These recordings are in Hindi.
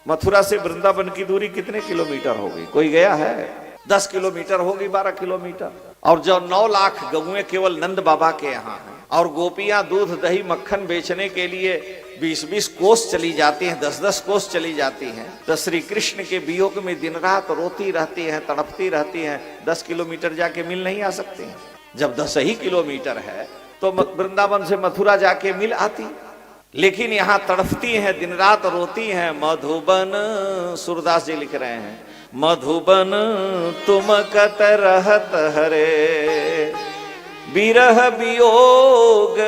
मथुरा से वृंदावन की दूरी कितने किलोमीटर होगी? कोई गया है? 10 किलोमीटर होगी, 12 किलोमीटर। और जो 9 लाख गौएं केवल नंद बाबा के यहाँ हैं, और गोपियां दूध दही मक्खन बेचने के लिए 20-20 कोस चली जाती हैं, 10-10 कोस चली जाती हैं। तो श्री कृष्ण के वियोग में दिन रात रोती रहती हैं, तड़पती रहती हैं। 10 किलोमीटर जाके मिल नहीं आ सकती हैं। जब 10 ही किलोमीटर है तो वृंदावन से मथुरा जाके मिल आती, लेकिन यहाँ तड़पती हैं, दिन रात रोती हैं। मधुबन, सूरदास जी लिख रहे हैं, मधुबन तुम कत रहत हरे, बिरह वियोग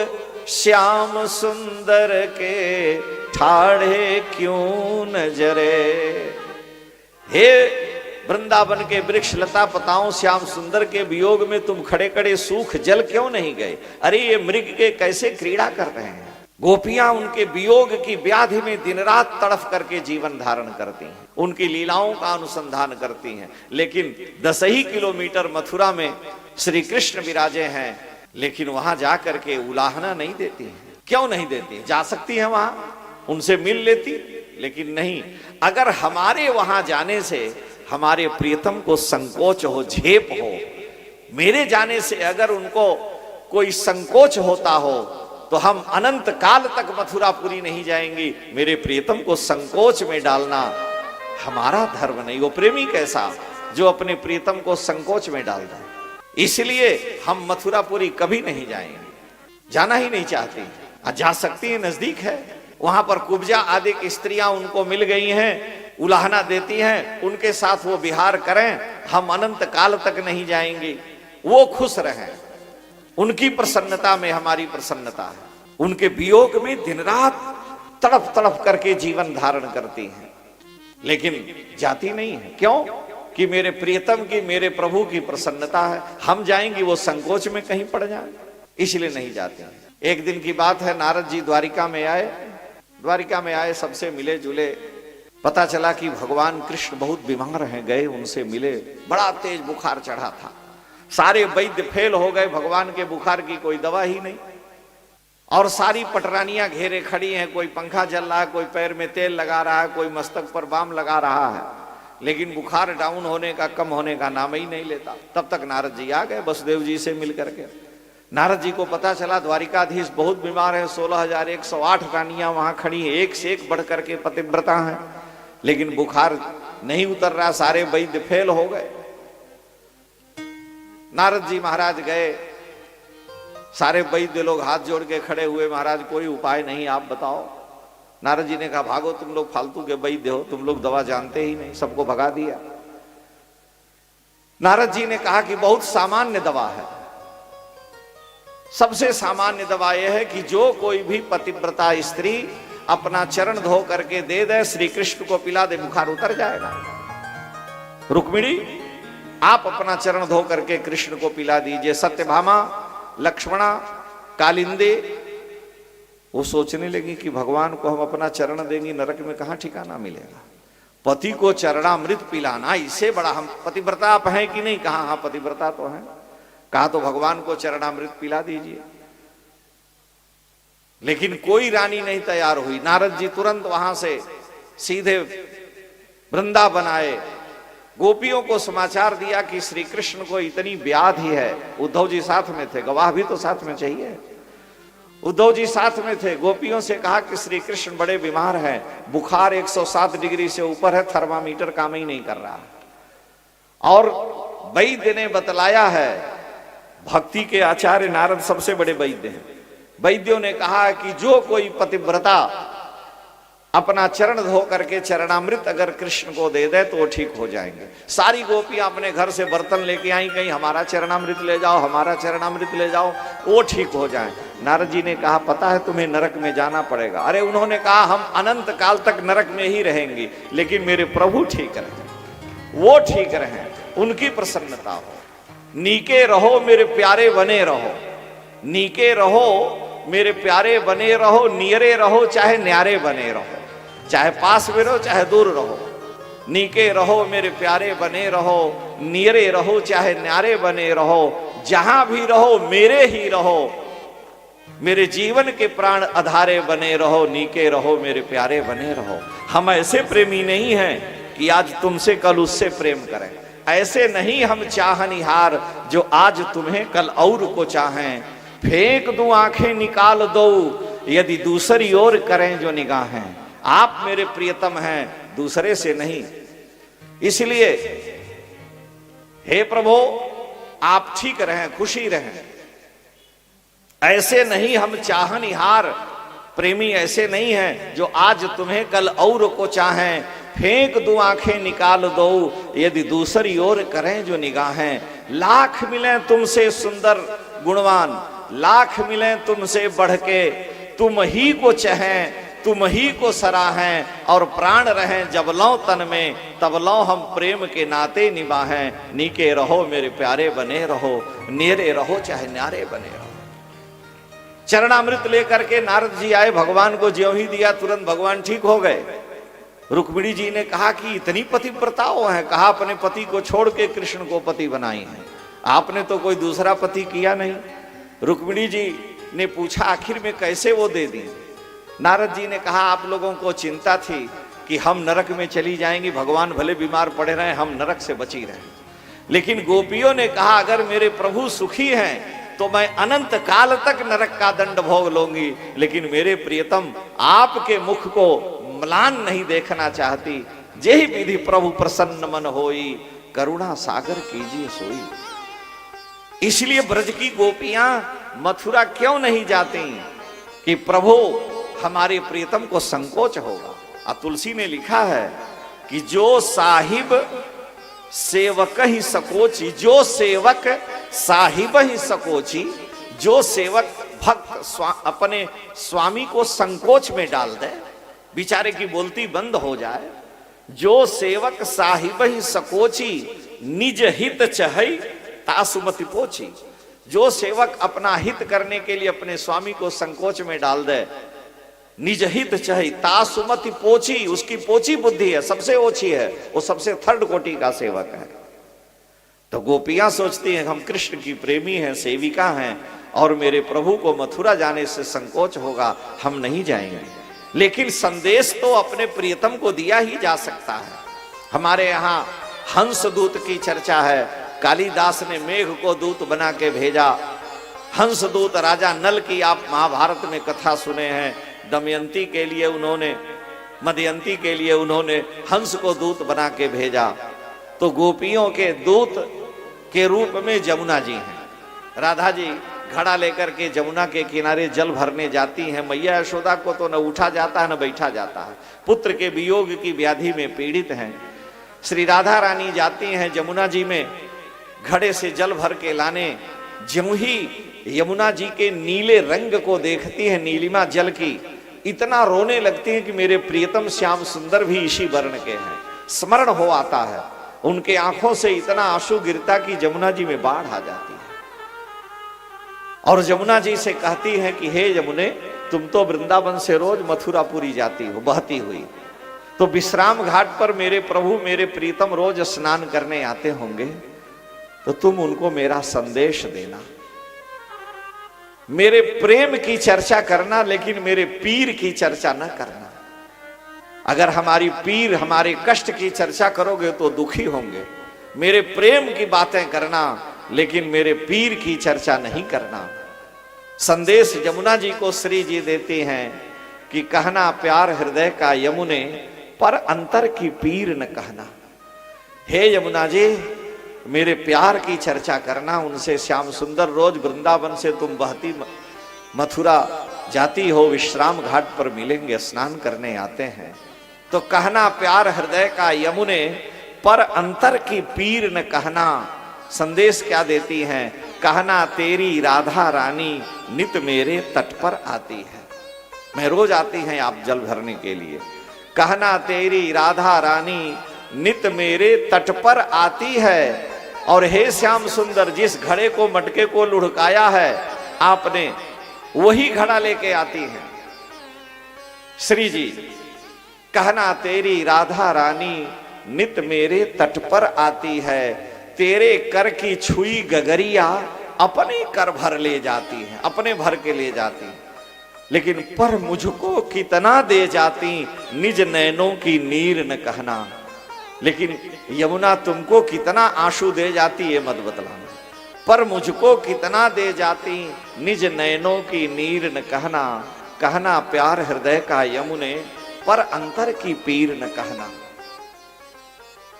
श्याम सुंदर के ठाढ़े क्यों न जरे। हे वृंदावन के वृक्ष लता पताओं श्याम सुंदर के वियोग में तुम खड़े खड़े सूख जल क्यों नहीं गए? अरे ये मृग के कैसे क्रीड़ा कर रहे हैं। गोपियां उनके वियोग की व्याधि में दिन रात तड़फ करके जीवन धारण करती हैं, उनकी लीलाओं का अनुसंधान करती हैं। लेकिन 10 ही किलोमीटर मथुरा में श्री कृष्ण विराजे हैं, लेकिन वहां जाकर के उलाहना नहीं देती हैं। क्यों नहीं देती? जा सकती है वहां, उनसे मिल लेती, लेकिन नहीं। अगर हमारे वहां जाने से हमारे प्रियतम को संकोच हो, झेप हो, मेरे जाने से अगर उनको कोई संकोच होता हो, तो हम अनंत काल तक मथुरापुरी नहीं जाएंगे। मेरे प्रियतम को संकोच में डालना हमारा धर्म नहीं। वो प्रेमी कैसा जो अपने प्रियतम को संकोच में डाल दे। इसलिए हम मथुरापुरी कभी नहीं जाएंगे, जाना ही नहीं चाहते। जा सकती है, नजदीक है। वहां पर कुब्जा आदि की स्त्रियां उनको मिल गई हैं, उलाहना देती हैं, उनके साथ वो विहार करें। हम अनंत काल तक नहीं जाएंगे, वो खुश रहें। उनकी प्रसन्नता में हमारी प्रसन्नता है। उनके वियोग में दिन रात तड़प तड़प करके जीवन धारण करती हैं, लेकिन जाती नहीं है। क्यों? कि मेरे प्रियतम की, मेरे प्रभु की प्रसन्नता है। हम जाएंगे वो संकोच में कहीं पड़ जाए, इसलिए नहीं जाते हैं। एक दिन की बात है, नारद जी द्वारिका में आए, सबसे मिले जुले। पता चला कि भगवान कृष्ण बहुत बीमार हैं, गए उनसे मिले। बड़ा तेज बुखार चढ़ा था, सारे वैद्य फेल हो गए, भगवान के बुखार की कोई दवा ही नहीं। और सारी पटरानियां घेरे खड़ी हैं, कोई पंखा चल रहा है, कोई पैर में तेल लगा रहा है, कोई मस्तक पर बाम लगा रहा है, लेकिन बुखार डाउन होने का, कम होने का नाम ही नहीं लेता। तब तक नारद जी आ गए वसुदेव जी से मिल करके। नारद जी को पता चला द्वारिकाधीश बहुत बीमार है, 16,108 रानियां वहां खड़ी हैं, एक से एक बढ़ करके पतिव्रता हैं, लेकिन बुखार नहीं उतर रहा, सारे वैद्य फेल हो गए। नारद जी महाराज गए, सारे वैद्य लोग हाथ जोड़ के खड़े हुए, महाराज कोई उपाय नहीं, आप बताओ। नारद जी ने कहा, भागो, तुम लोग फालतू के वैद्य हो, तुम लोग दवा जानते ही नहीं, सबको भगा दिया। नारद जी ने कहा कि बहुत सामान्य दवा है। सबसे सामान्य दवा यह है कि जो कोई भी पतिव्रता स्त्री अपना चरण धो करके दे दे, श्री कृष्ण को पिला दे, बुखार उतर जाएगा। रुक्मिणी, आप अपना चरण धो करके कृष्ण को पिला दीजिए। सत्यभामा, लक्ष्मणा, कालिंदी वो सोचने लगी कि भगवान को हम अपना चरण देंगे, नरक में कहां ठिकाना मिलेगा। पति को चरणामृत पिलाना, इससे बड़ा हम पतिव्रता आप हैं कि नहीं? कहा हाँ पतिव्रता तो है। कहा तो भगवान को चरणामृत पिला दीजिए। लेकिन कोई रानी नहीं तैयार हुई। नारद जी तुरंत वहां से सीधे वृंदावन आए, गोपियों को समाचार दिया कि श्री कृष्ण को इतनी व्याधि है। उद्धव जी साथ में थे, गवाह भी तो साथ में चाहिए। उद्धव जी साथ में थे, गोपियों से कहा कि श्री कृष्ण बड़े बीमार हैं, बुखार 107 डिग्री से ऊपर है, थर्मामीटर काम ही नहीं कर रहा। और वैद्य ने बतलाया है, भक्ति के आचार्य नारद सबसे बड़े वैद्य हैं। वैद्यों ने कहा कि जो कोई पतिव्रता अपना चरण धो करके चरणामृत अगर कृष्ण को दे दे तो वो ठीक हो जाएंगे। सारी गोपियां अपने घर से बर्तन लेके आई, कहीं हमारा चरणामृत ले जाओ, हमारा चरणामृत ले जाओ, वो ठीक हो जाए। नारद जी ने कहा, पता है तुम्हें नरक में जाना पड़ेगा। अरे उन्होंने कहा, हम अनंत काल तक नरक में ही रहेंगे, लेकिन मेरे प्रभु ठीक रहे, वो ठीक रहे, उनकी प्रसन्नता हो। नीके रहो मेरे प्यारे बने रहो, नीके रहो मेरे प्यारे बने रहो, नियरे रहो चाहे न्यारे बने रहो, चाहे पास में रहो चाहे दूर रहो। नीके रहो मेरे प्यारे बने रहो, नियरे रहो चाहे न्यारे बने रहो, जहां भी रहो मेरे ही रहो। मेरे जीवन के प्राण आधारे बने रहो, नीके रहो मेरे प्यारे बने रहो। हम ऐसे प्रेमी नहीं हैं कि आज तुमसे कल उससे प्रेम करें, ऐसे नहीं हम चाहनिहार जो आज तुम्हें कल और को चाहें। फेंक दूं आंखें निकाल दो यदि दूसरी ओर करें जो निगाहें। आप मेरे प्रियतम हैं दूसरे से नहीं। इसलिए हे प्रभु आप ठीक रहें, खुशी रहें। ऐसे नहीं हम चाहनिहार प्रेमी ऐसे नहीं हैं जो आज तुम्हें कल और को चाहें। फेंक दूं आंखें निकाल दो यदि दूसरी ओर करें जो निगाहें। लाख मिलें तुमसे सुंदर गुणवान, लाख मिलें तुमसे बढ़ के, तुम ही को चाहें तुम ही को सराहें। और प्राण रहें जब लौं तन में तब लौं हम प्रेम के नाते निभाएं। नीके रहो मेरे प्यारे बने रहो, नेरे रहो चाहे न्यारे बने रहो। चरणामृत लेकर के नारद जी आए, भगवान को ज्यों ही दिया तुरंत भगवान ठीक हो गए। रुक्मिणी जी ने कहा कि इतनी पतिव्रताओं हैं, कहा अपने पति को छोड़ के कृष्ण को पति बनाई है, आपने तो कोई दूसरा पति किया नहीं। रुक्मिणी जी ने पूछा आखिर में कैसे वो दे दी। नारद जी ने कहा आप लोगों को चिंता थी कि हम नरक में चली जाएंगी, भगवान भले बीमार पड़े रहे हम नरक से बची रहे। लेकिन गोपियों ने कहा अगर मेरे प्रभु सुखी हैं तो मैं अनंत काल तक नरक का दंड भोग लूंगी, लेकिन मेरे प्रियतम आपके मुख को म्लान नहीं देखना चाहती। जेहि विधि प्रभु प्रसन्न मन होई, करुणा सागर कीजिए सोई। इसलिए ब्रज की गोपियां मथुरा क्यों नहीं जाती कि प्रभु हमारे प्रियतम को संकोच होगा। और तुलसी ने लिखा है कि जो साहिब सेवक ही सकोची, जो सेवक साहिब ही सकोची, जो सेवक भक्त अपने स्वामी को संकोच में डाल दे, बेचारे की बोलती बंद हो जाए। जो सेवक साहिब ही सकोची, निज हित चहई तासुमति पोची। जो सेवक अपना हित करने के लिए अपने स्वामी को संकोच में डाल दे, निज हित चाहे तासुमति पोची, उसकी पोची बुद्धि है, सबसे ओछी है, वो सबसे थर्ड कोटि का सेवक है। तो गोपियां सोचती हैं हम कृष्ण की प्रेमी हैं, सेविका हैं, और मेरे प्रभु को मथुरा जाने से संकोच होगा, हम नहीं जाएंगे। लेकिन संदेश तो अपने प्रियतम को दिया ही जा सकता है। हमारे यहाँ हंस दूत की चर्चा है। कालिदास ने मेघ को दूत बना के भेजा। हंस दूत राजा नल की आप महाभारत में कथा सुने हैं। दमयंती के लिए उन्होंने, मदयंती के लिए उन्होंने हंस को दूत बना के भेजा। तो गोपियों के दूत के रूप में जमुना जी हैं। राधा जी घड़ा लेकर के जमुना के किनारे जल भरने जाती हैं। मैया यशोदा को तो न उठा जाता है न बैठा जाता है, पुत्र के वियोग की व्याधि में पीड़ित हैं। श्री राधा रानी जाती हैं जमुना जी में घड़े से जल भर के लाने। ज्यों ही यमुना जी के नीले रंग को देखती है, नीलिमा जल की, इतना रोने लगती है कि मेरे प्रियतम श्याम सुंदर भी इसी वर्ण के हैं। स्मरण हो आता है, उनके आंखों से इतना आंसू गिरता कि जमुना जी में बाढ़ आ जाती है। और जमुना जी से कहती है कि हे यमुने, तुम तो वृंदावन से रोज मथुरापुरी जाती हो बहती हुई, तो विश्राम घाट पर मेरे प्रभु मेरे प्रीतम रोज स्नान करने आते होंगे, तो तुम उनको मेरा संदेश देना। मेरे प्रेम की चर्चा करना, लेकिन मेरे पीर की चर्चा न करना। अगर हमारी पीर हमारे कष्ट की चर्चा करोगे तो दुखी होंगे। मेरे प्रेम की बातें करना, लेकिन मेरे पीर की चर्चा नहीं करना। संदेश यमुना जी को श्री जी देती हैं कि कहना प्यार हृदय का यमुने, पर अंतर की पीर न कहना। हे यमुना जी, मेरे प्यार की चर्चा करना उनसे। श्याम सुंदर रोज वृंदावन से तुम बहती मथुरा जाती हो, विश्राम घाट पर मिलेंगे, स्नान करने आते हैं, तो कहना प्यार हृदय का यमुने, पर अंतर की पीर न कहना। संदेश क्या देती हैं? कहना तेरी राधा रानी नित मेरे तट पर आती है। मैं रोज आती हैं आप जल भरने के लिए। कहना तेरी राधा रानी नित मेरे तट पर आती है। और हे श्याम सुंदर, जिस घड़े को मटके को लुढ़काया है आपने, वही घड़ा लेके आती है श्री जी। कहना तेरी राधा रानी नित मेरे तट पर आती है। तेरे कर की छुई गगरिया अपने कर भर ले जाती हैं, अपने भर के ले जाती हैं। लेकिन पर मुझको कितना दे जाती, निज नैनों की नीर न कहना। लेकिन यमुना तुमको कितना आंसू दे जाती है मत बतलाना। पर मुझको कितना दे जाती, निज नैनों की नीर न कहना। कहना प्यार हृदय का यमुने, पर अंतर की पीर न कहना।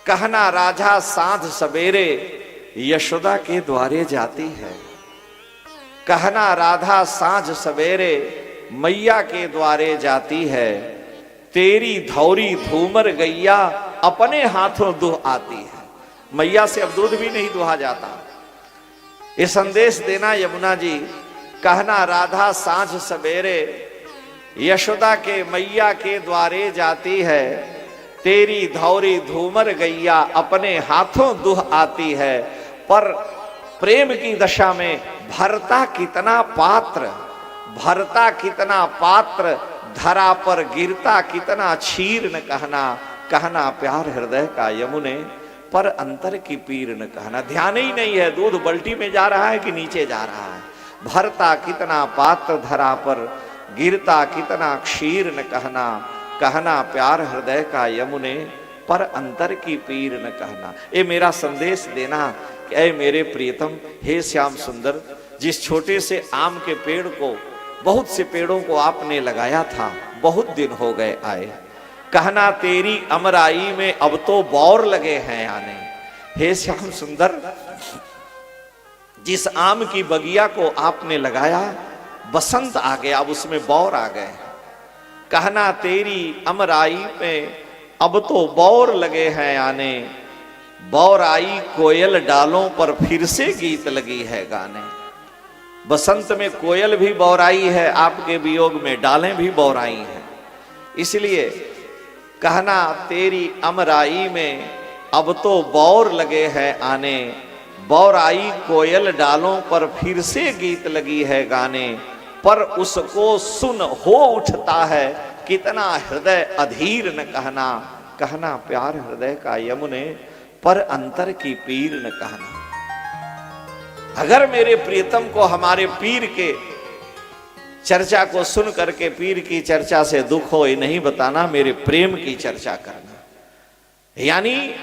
कहना राजा साँझ सवेरे, यशोदा के द्वारे जाती है। कहना राधा साँझ सवेरे, मैया के द्वारे जाती है। तेरी धौरी धूमर गैया, अपने हाथों दुह आती है। मैया से अब दूध भी नहीं दुहा जाता। ये संदेश देना यमुना जी। कहना राधा साँझ सवेरे, यशोदा के मैया के द्वारे जाती है। तेरी धौरी धूमर गैया, अपने हाथों दुह आती है। पर प्रेम की दशा में भरता कितना पात्र, भरता कितना पात्र, धरा पर गिरता कितना क्षीर न कहना। कहना प्यार हृदय का यमुने, पर अंतर की पीर न कहना। ध्यान ही नहीं है दूध बल्टी में जा रहा है कि नीचे जा रहा है। भरता कितना पात्र, धरा पर गिरता कितना क्षीर न कहना। कहना प्यार हृदय का यमुने, पर अंतर की पीर न कहना। ये मेरा संदेश देना कि ऐ मेरे प्रियतम, हे श्याम सुंदर, जिस छोटे से आम के पेड़ को, बहुत से पेड़ों को आपने लगाया था, बहुत दिन हो गए आए। कहना तेरी अमराई में अब तो बौर लगे हैं आने। हे श्याम सुंदर, जिस आम की बगिया को आपने लगाया, बसंत आ गया, अब उसमें बौर आ गए। कहना तेरी अमराई में अब तो बौर लगे हैं आने। बौर आई कोयल डालों पर, फिर से गीत लगी है गाने। बसंत में कोयल भी बौराई है, आपके वियोग में डालें भी बौराई हैं। इसलिए कहना तेरी अमराई में अब तो बौर लगे हैं आने। बौर आई कोयल डालों पर, फिर से गीत लगी है गाने। पर उसको सुन हो उठता है, कितना हृदय अधीर न कहना। कहना प्यार हृदय का यमुने, पर अंतर की पीर न कहना। अगर मेरे प्रियतम को हमारे पीर के चर्चा को सुन करके पीर की चर्चा से दुख हो, ये नहीं बताना, मेरे प्रेम की चर्चा करना। यानी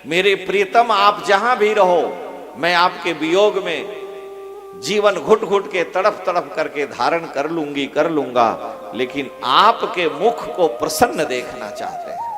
मेरे प्रियतम आप जहां भी रहो, मैं आपके वियोग में जीवन घुट घुट के तड़प तड़प करके धारण कर लूंगी, कर लूंगा, लेकिन आपके मुख को प्रसन्न देखना चाहते हैं।